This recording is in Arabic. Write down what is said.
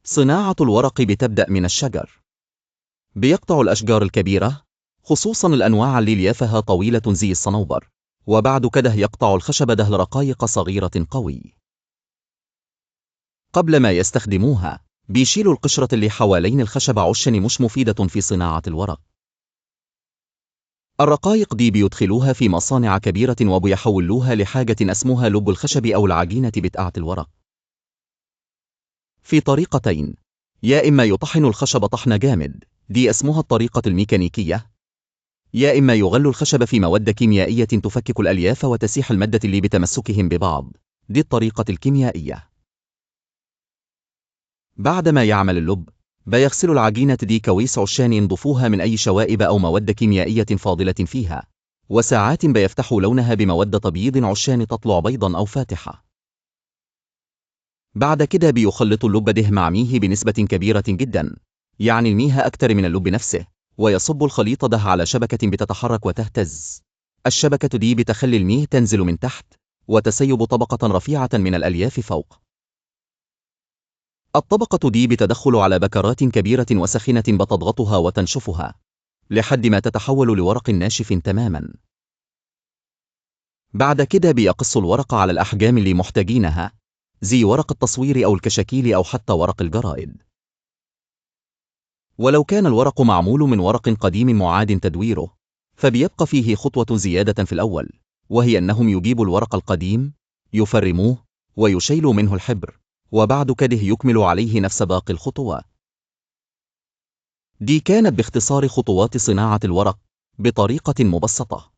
صناعة الورق بتبدأ من الشجر. بيقطع الأشجار الكبيرة، خصوصا الأنواع اللي ليافها طويلة زي الصنوبر، وبعد كده يقطع الخشب ده لرقائق صغيرة قوي. قبل ما يستخدموها بيشيلوا القشرة اللي حوالين الخشب عشان مش مفيدة في صناعة الورق. الرقائق دي بيدخلوها في مصانع كبيرة وبيحولوها لحاجة اسمها لب الخشب أو العجينة بتاعة الورق. في طريقتين، يا إما يطحن الخشب طحن جامد، دي اسمها الطريقة الميكانيكية، يا إما يغلوا الخشب في مواد كيميائية تفكك الألياف وتسيح المادة اللي بتمسكهم ببعض، دي الطريقة الكيميائية. بعد ما يعمل اللب بيغسلوا العجينة دي كويس عشان ينضفوها من أي شوائب أو مواد كيميائية فاضلة فيها، وساعات بيفتحوا لونها بمواد تبييض عشان تطلع بيضا أو فاتحة. بعد كده بيخلطوا اللب ده مع ميه بنسبة كبيرة جدا، يعني الميه أكتر من اللب نفسه، ويصب الخليط ده على شبكة بتتحرك وتهتز. الشبكة دي بتخلي الميه تنزل من تحت وتسيب طبقة رفيعة من الألياف فوق. الطبقة دي بتدخل على بكرات كبيرة وسخنة بتضغطها وتنشفها لحد ما تتحول لورق ناشف تماما. بعد كده بيقص الورق على الأحجام اللي محتاجينها، زي ورق التصوير أو الكشاكيل أو حتى ورق الجرائد. ولو كان الورق معمول من ورق قديم معاد تدويره، فبيبقى فيه خطوة زيادة في الأول، وهي أنهم يجيبوا الورق القديم، يفرموه، ويشيلوا منه الحبر، وبعد كده يكملوا عليه نفس باقي الخطوات. دي كانت باختصار خطوات صناعة الورق بطريقة مبسطة.